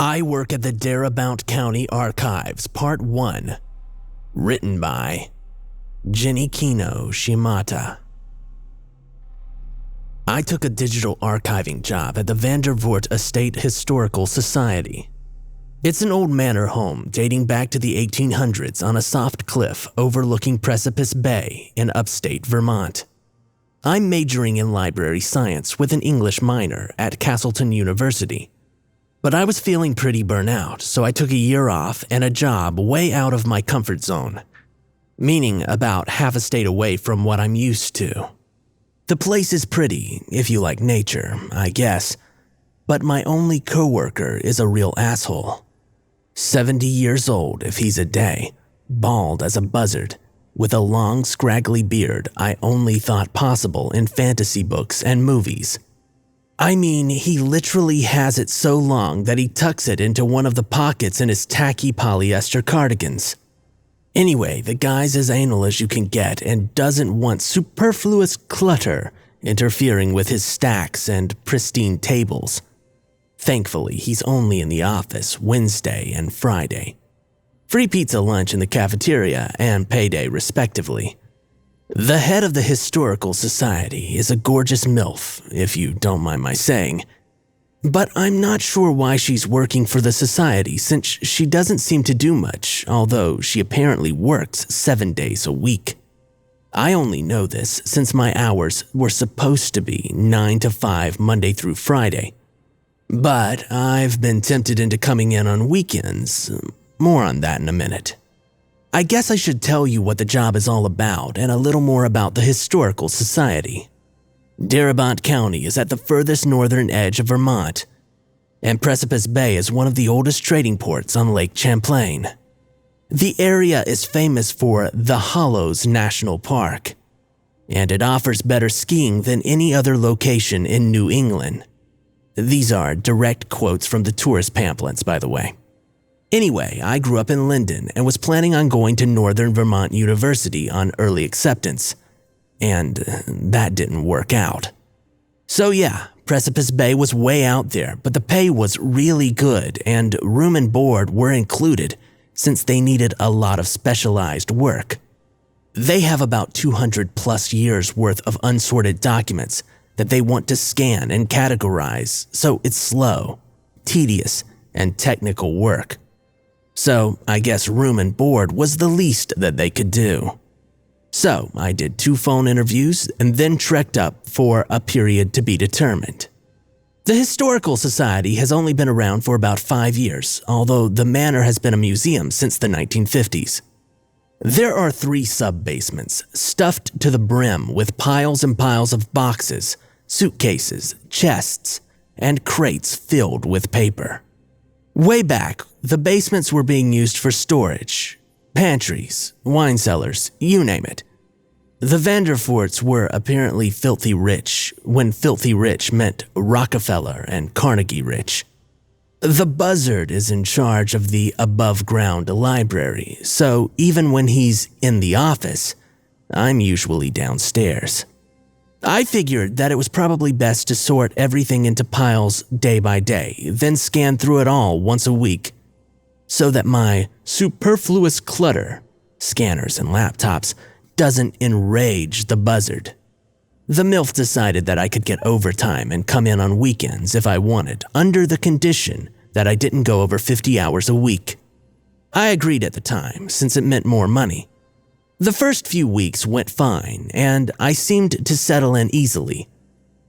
I work at the Darabont County Archives, Part 1. Written by JenniKinoShimatta. I took a digital archiving job at the Vandervoort Estate Historical Society. It's an old manor home dating back to the 1800s on a soft cliff overlooking Precipice Bay in upstate Vermont. I'm majoring in library science with an English minor at Castleton University. But I was feeling pretty burnout, so I took a year off and a job way out of my comfort zone, meaning about half a state away from what I'm used to. The place is pretty, if you like nature, I guess, but my only coworker is a real asshole. 70 years old if he's a day, bald as a buzzard, with a long scraggly beard I only thought possible in fantasy books and movies. I mean, he literally has it so long that he tucks it into one of the pockets in his tacky polyester cardigans. Anyway, the guy's as anal as you can get and doesn't want superfluous clutter interfering with his stacks and pristine tables. Thankfully, he's only in the office Wednesday and Friday. Free pizza lunch in the cafeteria and payday respectively. The head of the Historical Society is a gorgeous MILF, if you don't mind my saying. But I'm not sure why she's working for the society since she doesn't seem to do much, although she apparently works 7 days a week. I only know this since my hours were supposed to be 9 to 5 Monday through Friday. But I've been tempted into coming in on weekends. More on that in a minute. I guess I should tell you what the job is all about and a little more about the Historical Society. Darabont County is at the furthest northern edge of Vermont, and Precipice Bay is one of the oldest trading ports on Lake Champlain. The area is famous for the Hollows National Park, and it offers better skiing than any other location in New England. These are direct quotes from the tourist pamphlets, by the way. Anyway, I grew up in Linden and was planning on going to Northern Vermont University on early acceptance, and that didn't work out. So yeah, Precipice Bay was way out there, but the pay was really good and room and board were included since they needed a lot of specialized work. They have about 200 plus years worth of unsorted documents that they want to scan and categorize, so it's slow, tedious, and technical work. So I guess room and board was the least that they could do. So I did 2 phone interviews and then trekked up for a period to be determined. The Historical Society has only been around for about 5 years, although the manor has been a museum since the 1950s. There are 3 sub-basements stuffed to the brim with piles and piles of boxes, suitcases, chests, and crates filled with paper. Way back, the basements were being used for storage, pantries, wine cellars, you name it. The Vandervoorts were apparently filthy rich, when filthy rich meant Rockefeller and Carnegie rich. The buzzard is in charge of the above-ground library, so even when he's in the office, I'm usually downstairs. I figured that it was probably best to sort everything into piles day by day, then scan through it all once a week, so that my superfluous clutter, scanners and laptops, doesn't enrage the buzzard. The MILF decided that I could get overtime and come in on weekends if I wanted, under the condition that I didn't go over 50 hours a week. I agreed at the time, since it meant more money. The first few weeks went fine, and I seemed to settle in easily.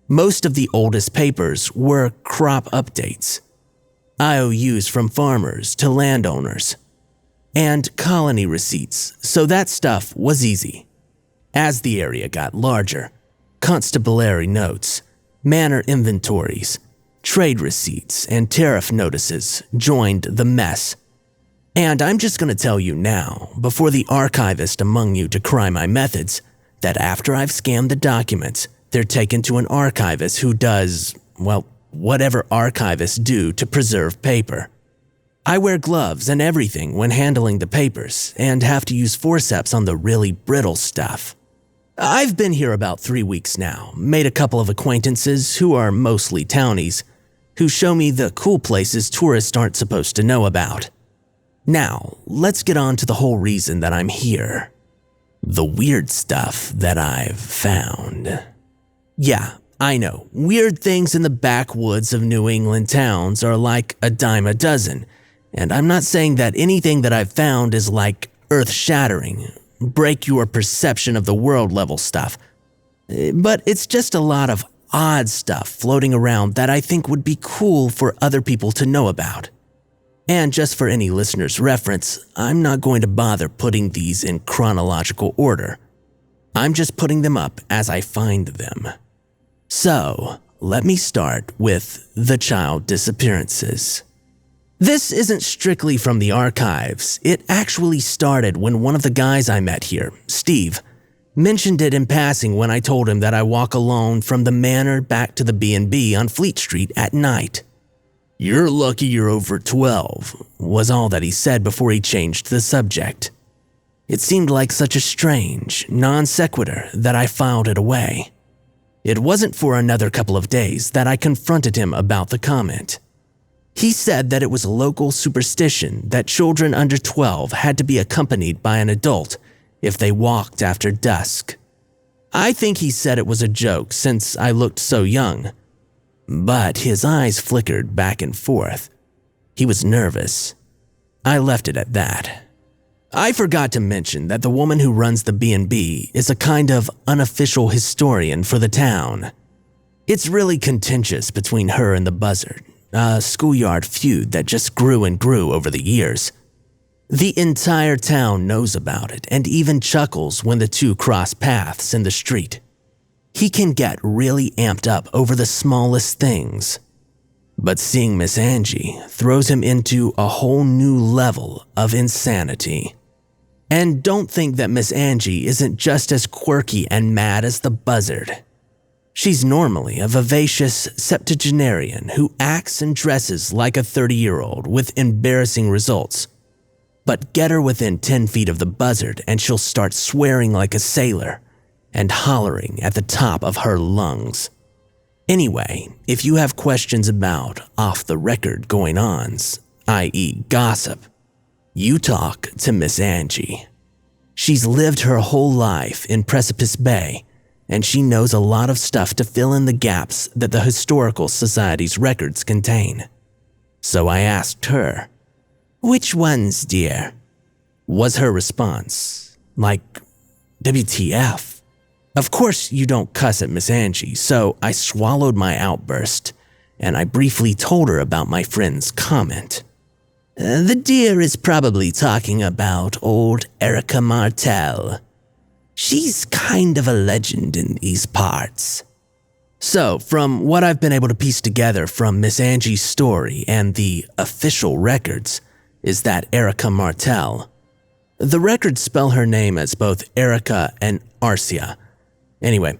Most of the oldest papers were crop updates, IOUs from farmers to landowners, and colony receipts, so that stuff was easy. As the area got larger, constabulary notes, manor inventories, trade receipts, and tariff notices joined the mess. And I'm just going to tell you now, before the archivist among you decry my methods, that after I've scanned the documents, they're taken to an archivist who does, well, whatever archivists do to preserve paper. I wear gloves and everything when handling the papers, and have to use forceps on the really brittle stuff. I've been here about 3 weeks now, made a couple of acquaintances who are mostly townies, who show me the cool places tourists aren't supposed to know about. Now, let's get on to the whole reason that I'm here. The weird stuff that I've found. Yeah, I know, weird things in the backwoods of New England towns are like a dime a dozen, and I'm not saying that anything that I've found is like earth-shattering, break your perception of the world level stuff. But it's just a lot of odd stuff floating around that I think would be cool for other people to know about. And just for any listener's reference, I'm not going to bother putting these in chronological order. I'm just putting them up as I find them. So, let me start with the child disappearances. This isn't strictly from the archives. It actually started when one of the guys I met here, Steve, mentioned it in passing when I told him that I walk alone from the manor back to the B&B on Fleet Street at night. "You're lucky you're over 12, was all that he said before he changed the subject. It seemed like such a strange, non sequitur that I filed it away. It wasn't for another couple of days that I confronted him about the comment. He said that it was a local superstition that children under 12 had to be accompanied by an adult if they walked after dusk. I think he said it was a joke since I looked so young. But his eyes flickered back and forth. He was nervous. I left it at that. I forgot to mention that the woman who runs the B&B is a kind of unofficial historian for the town. It's really contentious between her and the buzzard, a schoolyard feud that just grew and grew over the years. The entire town knows about it and even chuckles when the two cross paths in the street. He can get really amped up over the smallest things. But seeing Miss Angie throws him into a whole new level of insanity. And don't think that Miss Angie isn't just as quirky and mad as the buzzard. She's normally a vivacious septuagenarian who acts and dresses like a 30-year-old with embarrassing results. But get her within 10 feet of the buzzard and she'll start swearing like a sailor and hollering at the top of her lungs. Anyway, if you have questions about off-the-record going-ons, i.e. gossip, you talk to Miss Angie. She's lived her whole life in Precipice Bay, and she knows a lot of stuff to fill in the gaps that the Historical Society's records contain. So I asked her, "Which ones, dear?" was her response. Like, WTF? Of course you don't cuss at Miss Angie, so I swallowed my outburst, and I briefly told her about my friend's comment. "The dear is probably talking about old Erika Martel. She's kind of a legend in these parts." So, from what I've been able to piece together from Miss Angie's story and the official records, is that Erika Martel. The records spell her name as both Erika and Arcia. Anyway,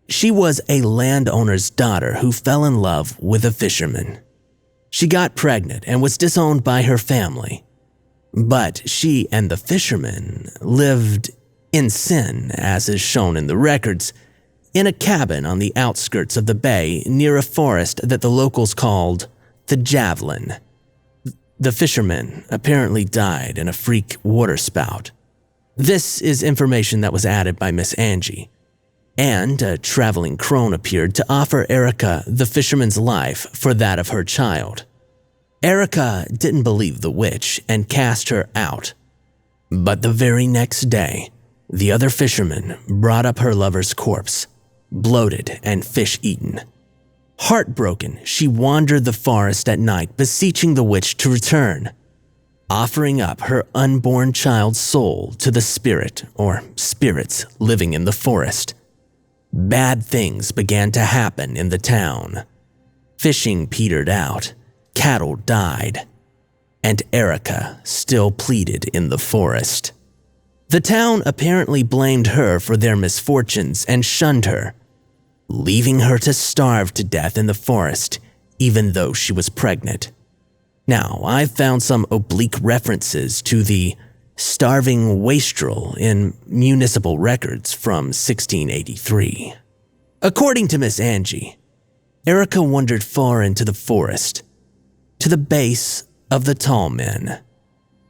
she was a landowner's daughter who fell in love with a fisherman. She got pregnant and was disowned by her family. But she and the fisherman lived in sin, as is shown in the records, in a cabin on the outskirts of the bay near a forest that the locals called the Javelin. The fisherman apparently died in a freak waterspout. This is information that was added by Miss Angie. And a traveling crone appeared to offer Erika the fisherman's life for that of her child. Erika didn't believe the witch and cast her out. But the very next day, the other fisherman brought up her lover's corpse, bloated and fish-eaten. Heartbroken, she wandered the forest at night, beseeching the witch to return, offering up her unborn child's soul to the spirit or spirits living in the forest. Bad things began to happen in the town. Fishing petered out, cattle died, and Erika still pleaded in the forest. The town apparently blamed her for their misfortunes and shunned her, leaving her to starve to death in the forest, even though she was pregnant. Now, I've found some oblique references to the starving wastrel in municipal records from 1683. According to Miss Angie, Erika wandered far into the forest, to the base of the Tall Men,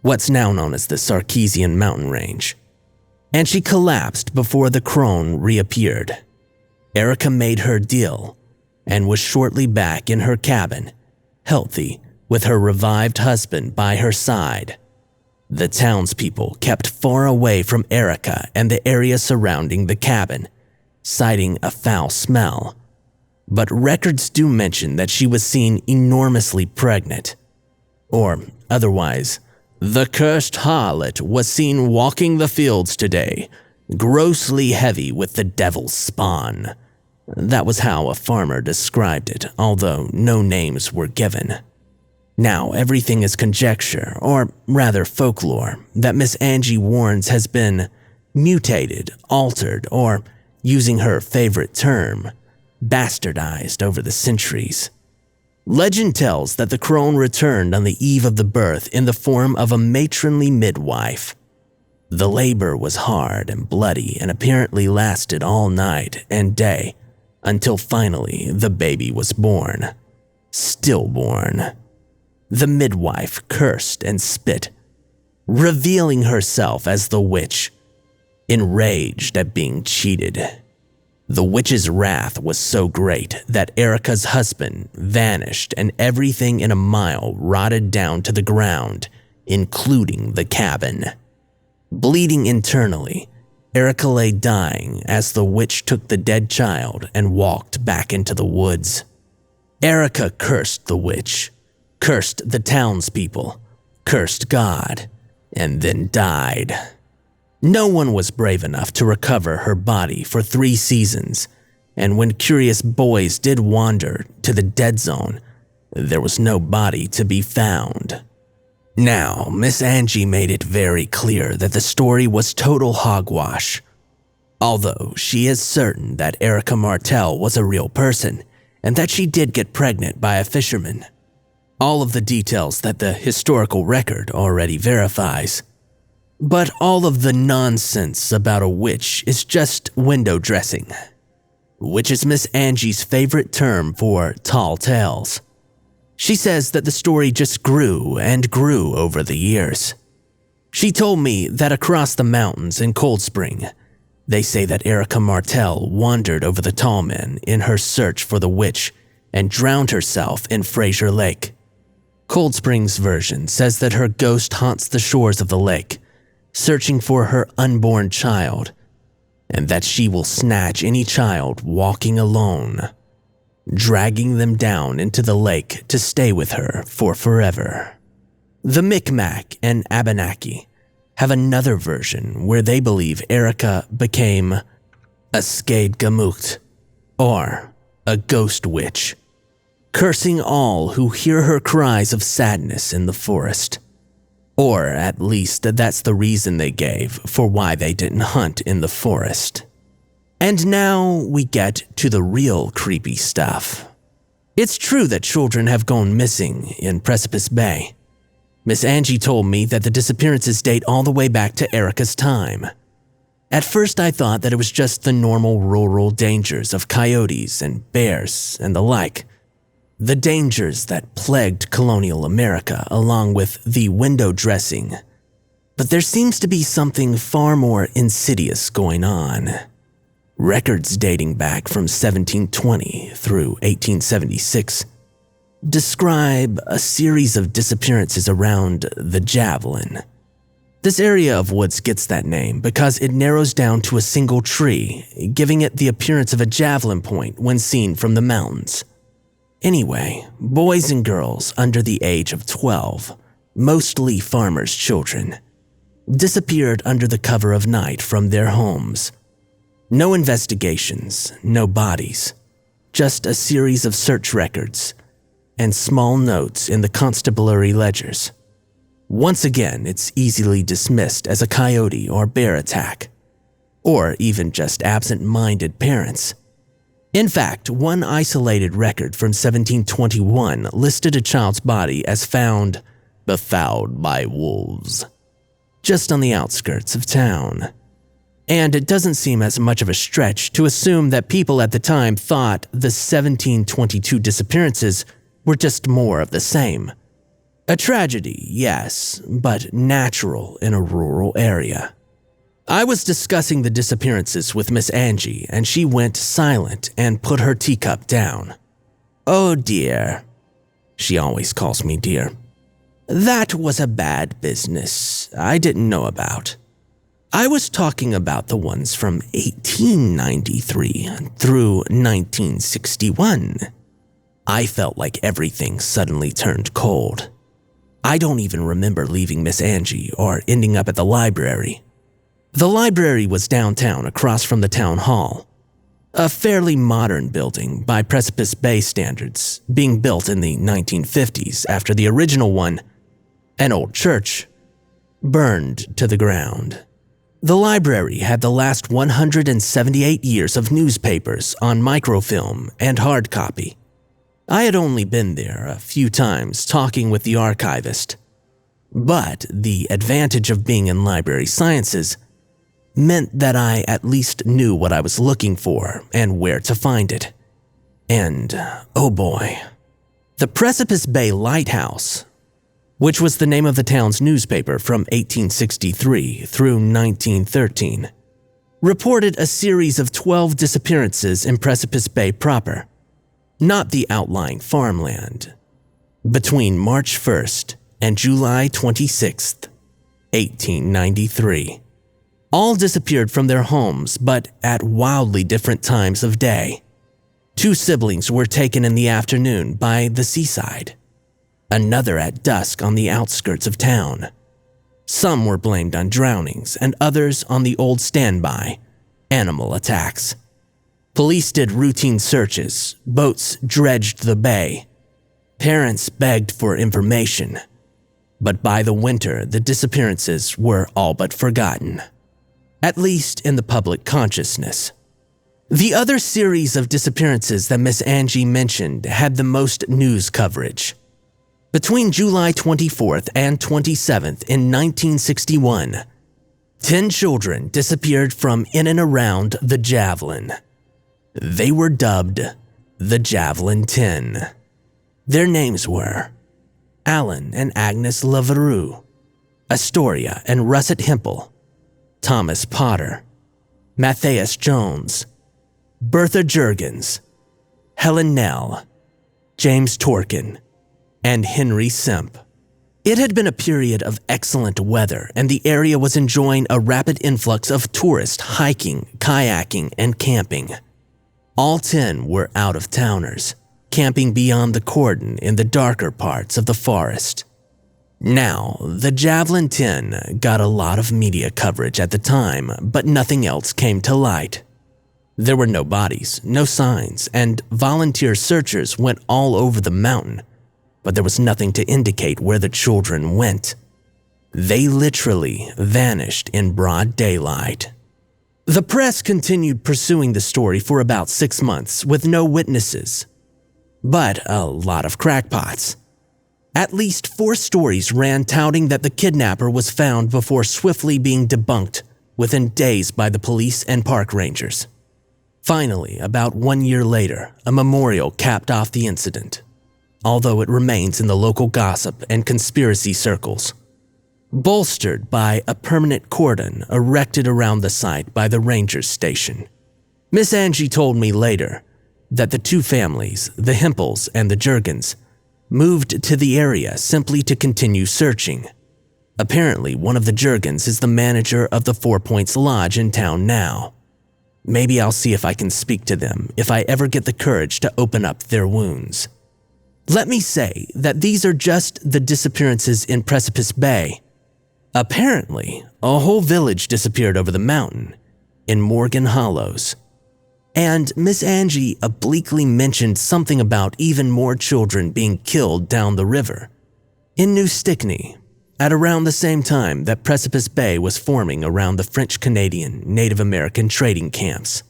what's now known as the Sarkeesian mountain range, and she collapsed before the crone reappeared. Erika made her deal and was shortly back in her cabin, healthy, with her revived husband by her side. The townspeople kept far away from Erika and the area surrounding the cabin, citing a foul smell. But records do mention that she was seen enormously pregnant. Or otherwise, the cursed harlot was seen walking the fields today, grossly heavy with the devil's spawn. That was how a farmer described it, although no names were given. Now everything is conjecture, or rather folklore, that Miss Angie warns has been mutated, altered, or, using her favorite term, bastardized over the centuries. Legend tells that the crone returned on the eve of the birth in the form of a matronly midwife. The labor was hard and bloody and apparently lasted all night and day until finally the baby was born. Stillborn. The midwife cursed and spit, revealing herself as the witch, enraged at being cheated. The witch's wrath was so great that Erika's husband vanished and everything in a mile rotted down to the ground, including the cabin. Bleeding internally, Erika lay dying as the witch took the dead child and walked back into the woods. Erika cursed the witch, cursed the townspeople, cursed God, and then died. No one was brave enough to recover her body for 3 seasons, and when curious boys did wander to the dead zone, there was no body to be found. Now, Miss Angie made it very clear that the story was total hogwash, although she is certain that Erika Martel was a real person and that she did get pregnant by a fisherman. All of the details that the historical record already verifies. But all of the nonsense about a witch is just window dressing, which is Miss Angie's favorite term for tall tales. She says that the story just grew and grew over the years. She told me that across the mountains in Cold Spring, they say that Erika Martel wandered over the Tall Men in her search for the witch and drowned herself in Fraser Lake. Cold Spring's version says that her ghost haunts the shores of the lake, searching for her unborn child, and that she will snatch any child walking alone, dragging them down into the lake to stay with her for forever. The Micmac and Abenaki have another version where they believe Erika became a Skadegamucht, or a ghost witch, cursing all who hear her cries of sadness in the forest. Or at least that's the reason they gave for why they didn't hunt in the forest. And now we get to the real creepy stuff. It's true that children have gone missing in Precipice Bay. Miss Angie told me that the disappearances date all the way back to Erika's time. At first I thought that it was just the normal rural dangers of coyotes and bears and the like. The dangers that plagued colonial America along with the window dressing. But there seems to be something far more insidious going on. Records dating back from 1720 through 1876 describe a series of disappearances around the Javelin. This area of woods gets that name because it narrows down to a single tree, giving it the appearance of a javelin point when seen from the mountains. Anyway, boys and girls under the age of 12, mostly farmers' children, disappeared under the cover of night from their homes. No investigations, no bodies, just a series of search records and small notes in the constabulary ledgers. Once again, it's easily dismissed as a coyote or bear attack, or even just absent-minded parents. In fact, one isolated record from 1721 listed a child's body as found befouled by wolves, just on the outskirts of town. And it doesn't seem as much of a stretch to assume that people at the time thought the 1722 disappearances were just more of the same. A tragedy, yes, but natural in a rural area. I was discussing the disappearances with Miss Angie, and she went silent and put her teacup down. "Oh dear," she always calls me dear. "That was a bad business I didn't know about. I was talking about the ones from 1893 through 1961. I felt like everything suddenly turned cold. I don't even remember leaving Miss Angie or ending up at the library. The library was downtown across from the town hall, a fairly modern building by Precipice Bay standards, being built in the 1950s after the original one, an old church, burned to the ground. The library had the last 178 years of newspapers on microfilm and hard copy. I had only been there a few times talking with the archivist, but the advantage of being in library sciences meant that I at least knew what I was looking for and where to find it. And, oh boy, the Precipice Bay Lighthouse, which was the name of the town's newspaper from 1863 through 1913, reported a series of 12 disappearances in Precipice Bay proper, not the outlying farmland, between March 1st and July 26th, 1893. All disappeared from their homes, but at wildly different times of day. 2 siblings were taken in the afternoon by the seaside, another at dusk on the outskirts of town. Some were blamed on drownings and others on the old standby, animal attacks. Police did routine searches, boats dredged the bay. Parents begged for information, but by the winter the disappearances were all but forgotten, at least in the public consciousness. The other series of disappearances that Miss Angie mentioned had the most news coverage. Between July 24th and 27th in 1961, 10 children disappeared from in and around the Javelin. They were dubbed the Javelin 10. Their names were Alan and Agnes Laveroux, Astoria and Russet Hempel, Thomas Potter, Matthias Jones, Bertha Jurgens, Helen Nell, James Torkin, and Henry Semp. It had been a period of excellent weather, and the area was enjoying a rapid influx of tourists hiking, kayaking, and camping. All 10 were out-of-towners, camping beyond the cordon in the darker parts of the forest. Now, the Javelin 10 got a lot of media coverage at the time, but nothing else came to light. There were no bodies, no signs, and volunteer searchers went all over the mountain, but there was nothing to indicate where the children went. They literally vanished in broad daylight. The press continued pursuing the story for about 6 months with no witnesses, but a lot of crackpots. At least 4 stories ran touting that the kidnapper was found before swiftly being debunked within days by the police and park rangers. Finally, about 1 year later, a memorial capped off the incident, although it remains in the local gossip and conspiracy circles, bolstered by a permanent cordon erected around the site by the ranger's station. Miss Angie told me later that the 2 families, the Hempels and the Jurgens, moved to the area simply to continue searching. Apparently, one of the Jurgens is the manager of the 4 Points Lodge in town now. Maybe I'll see if I can speak to them if I ever get the courage to open up their wounds. Let me say that these are just the disappearances in Precipice Bay. Apparently, a whole village disappeared over the mountain, in Morgan Hollows. And Miss Angie obliquely mentioned something about even more children being killed down the river, in New Stickney, at around the same time that Precipice Bay was forming around the French-Canadian Native American trading camps.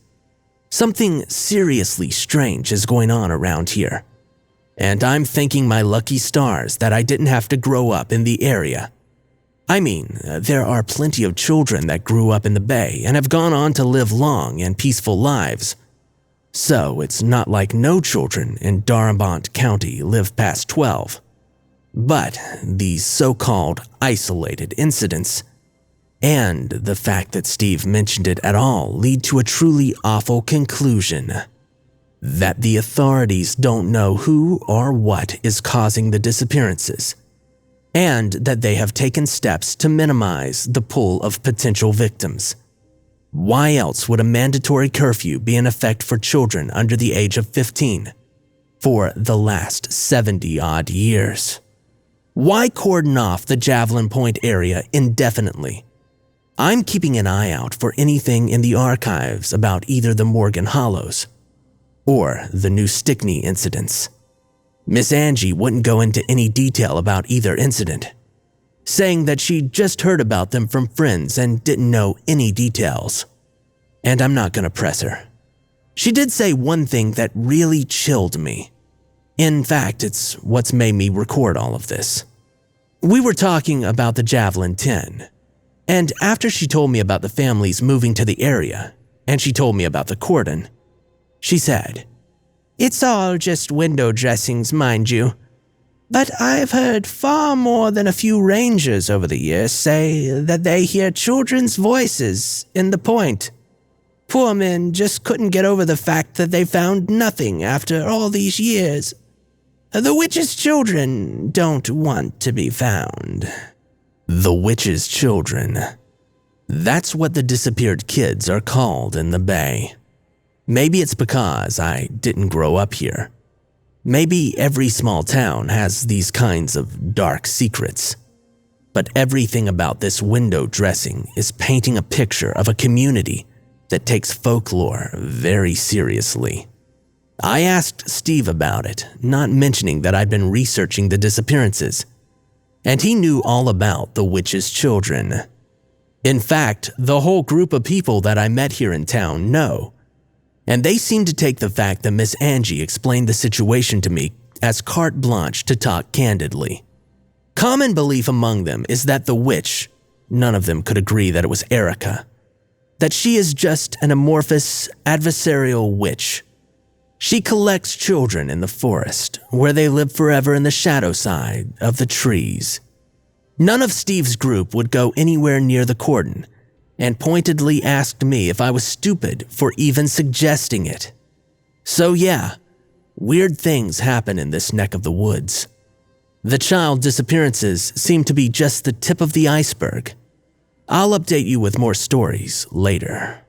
Something seriously strange is going on around here, and I'm thanking my lucky stars that I didn't have to grow up in the area. I mean, there are plenty of children that grew up in the Bay and have gone on to live long and peaceful lives. So it's not like no children in Darabont County live past 12. But these so-called isolated incidents, and the fact that Steve mentioned it at all, lead to a truly awful conclusion. That the authorities don't know who or what is causing the disappearances, and that they have taken steps to minimize the pool of potential victims. Why else would a mandatory curfew be in effect for children under the age of 15 for the last 70-odd years? Why cordon off the Javelin Point area indefinitely? I'm keeping an eye out for anything in the archives about either the Morgan Hollows or the New Stickney incidents. Miss Angie wouldn't go into any detail about either incident, saying that she'd just heard about them from friends and didn't know any details. And I'm not going to press her. She did say one thing that really chilled me. In fact, it's what's made me record all of this. We were talking about the Javelin 10, and after she told me about the families moving to the area, and she told me about the cordon, she said, "It's all just window dressings, mind you. But I've heard far more than a few rangers over the years say that they hear children's voices in the point. Poor men just couldn't get over the fact that they found nothing after all these years. The witch's children don't want to be found." The witch's children. That's what the disappeared kids are called in the Bay. Maybe it's because I didn't grow up here. Maybe every small town has these kinds of dark secrets. But everything about this window dressing is painting a picture of a community that takes folklore very seriously. I asked Steve about it, not mentioning that I'd been researching the disappearances, and he knew all about the witch's children. In fact, the whole group of people that I met here in town know, and they seem to take the fact that Miss Angie explained the situation to me as carte blanche to talk candidly. Common belief among them is that the witch, none of them could agree that it was Erika, that she is just an amorphous, adversarial witch. She collects children in the forest, where they live forever in the shadow side of the trees. None of Steve's group would go anywhere near the cordon, and pointedly asked me if I was stupid for even suggesting it. So yeah, weird things happen in this neck of the woods. The child disappearances seem to be just the tip of the iceberg. I'll update you with more stories later.